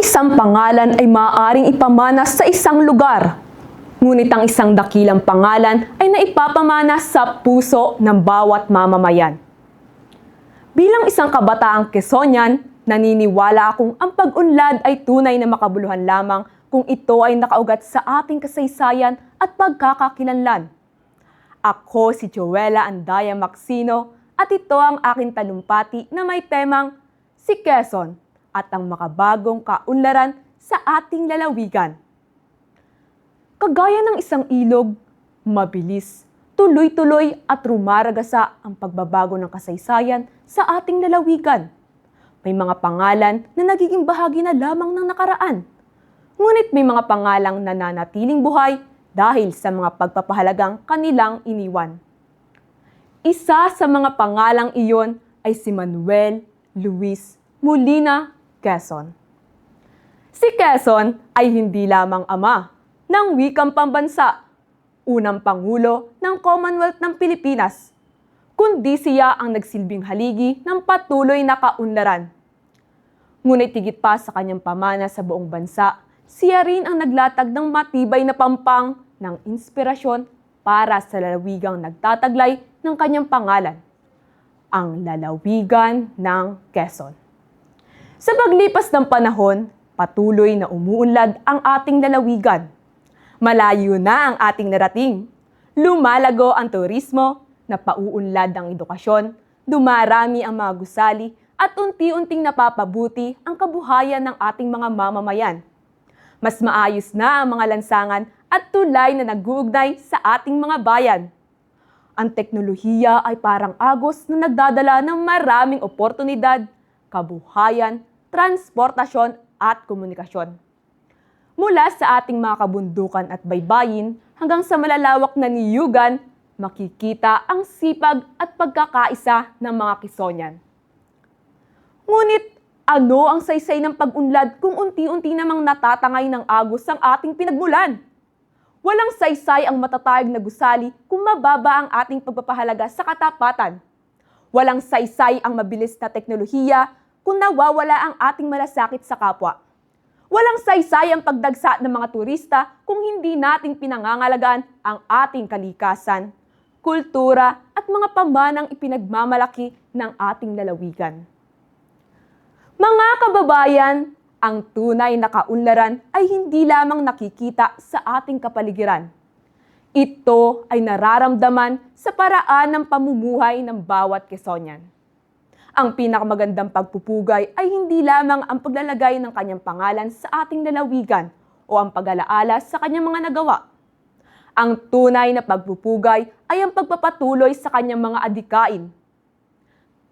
isang pangalan ay maaaring ipamana sa isang lugar, ngunit ang isang dakilang pangalan ay naipapamana sa puso ng bawat mamamayan. Bilang isang kabataang Quezonian, naniniwala akong ang pag-unlad ay tunay na makabuluhan lamang kung ito ay nakaugat sa ating kasaysayan at pagkakakilanlan. Ako si Joella Andaya Maxino at ito ang aking talumpati na may temang si Quezon at ang makabagong kaunlaran sa ating lalawigan. Kagaya ng isang ilog, mabilis, tuloy-tuloy at rumaragasa ang pagbabago ng kasaysayan sa ating lalawigan. May mga pangalan na nagiging bahagi na lamang ng nakaraan. Ngunit may mga pangalang nananatiling buhay dahil sa mga pagpapahalagang kanilang iniwan. Isa sa mga pangalang iyon ay si Manuel Luis Molina Quezon. Si Quezon ay hindi lamang ama ng wikang pambansa, unang Pangulo ng Commonwealth ng Pilipinas, kundi siya ang nagsilbing haligi ng patuloy na kaunlaran. Ngunit higit pa sa kanyang pamana sa buong bansa, siya rin ang naglatag ng matibay na pampang ng inspirasyon para sa lalawigang nagtataglay ng kanyang pangalan, ang lalawigan ng Quezon. Sa paglipas ng panahon, patuloy na umuunlad ang ating lalawigan. Malayo na ang ating narating. Lumalago ang turismo, napauunlad ang edukasyon, dumarami ang mga gusali, at unti-unting napapabuti ang kabuhayan ng ating mga mamamayan. Mas maayos na ang mga lansangan at tulay na nag-uugnay sa ating mga bayan. Ang teknolohiya ay parang agos na nagdadala ng maraming oportunidad, kabuhayan, transportasyon at komunikasyon. Mula sa ating mga kabundukan at baybayin hanggang sa malalawak na niyugan, makikita ang sipag at pagkakaisa ng mga Quezonian. Ngunit ano ang saysay ng pag-unlad kung unti-unti namang natatangay ng agos ang ating pinagmulan? Walang saysay ang matatayag na gusali kung mababa ang ating pagpapahalaga sa katapatan. Walang saysay ang mabilis na teknolohiya kung nawawala ang ating malasakit sa kapwa. Walang saysay ang pagdagsa ng mga turista kung hindi natin pinangangalagaan ang ating kalikasan, kultura at mga pamanang ipinagmamalaki ng ating lalawigan. Mga kababayan, ang tunay na kaunlaran ay hindi lamang nakikita sa ating kapaligiran. Ito ay nararamdaman sa paraan ng pamumuhay ng bawat Quezonian. Ang pinakamagandang pagpupugay ay hindi lamang ang paglalagay ng kanyang pangalan sa ating lalawigan o ang pag-alaala sa kanyang mga nagawa. Ang tunay na pagpupugay ay ang pagpapatuloy sa kanyang mga adhikain.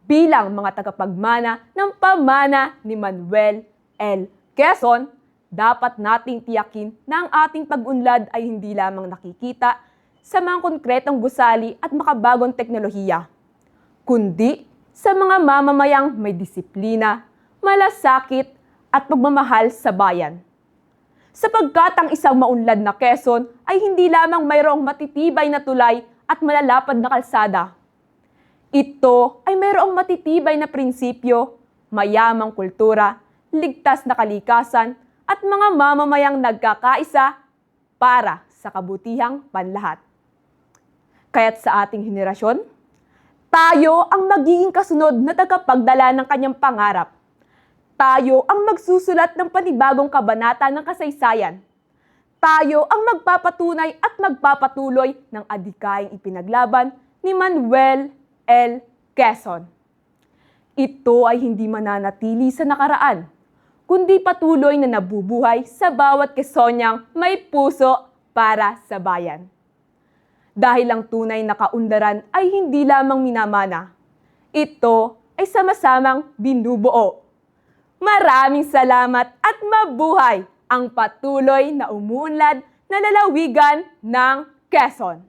Bilang mga tagapagmana ng pamana ni Manuel L. Quezon, dapat nating tiyakin na ang ating pag-unlad ay hindi lamang nakikita sa mga konkretong gusali at makabagong teknolohiya, kundi sa mga mamamayang may disiplina, malasakit at pagmamahal sa bayan. Sapagkat ang isang maunlad na Quezon ay hindi lamang mayroong matitibay na tulay at malalapad na kalsada. Ito ay mayroong matitibay na prinsipyo, mayamang kultura, ligtas na kalikasan at mga mamamayang nagkakaisa para sa kabutihang panlahat. Kaya't sa ating henerasyon, tayo ang magiging kasunod na tagapagdala ng kanyang pangarap. Tayo ang magsusulat ng panibagong kabanata ng kasaysayan. Tayo ang magpapatunay at magpapatuloy ng adhikaing ipinaglaban ni Manuel L. Quezon. Ito ay hindi mananatili sa nakaraan, kundi patuloy na nabubuhay sa bawat Quezoniang may puso para sa bayan. Dahil ang tunay na kaunlaran ay hindi lamang minamana. Ito ay sama-samang binubuo. Maraming salamat at mabuhay ang patuloy na umuunlad na lalawigan ng Quezon.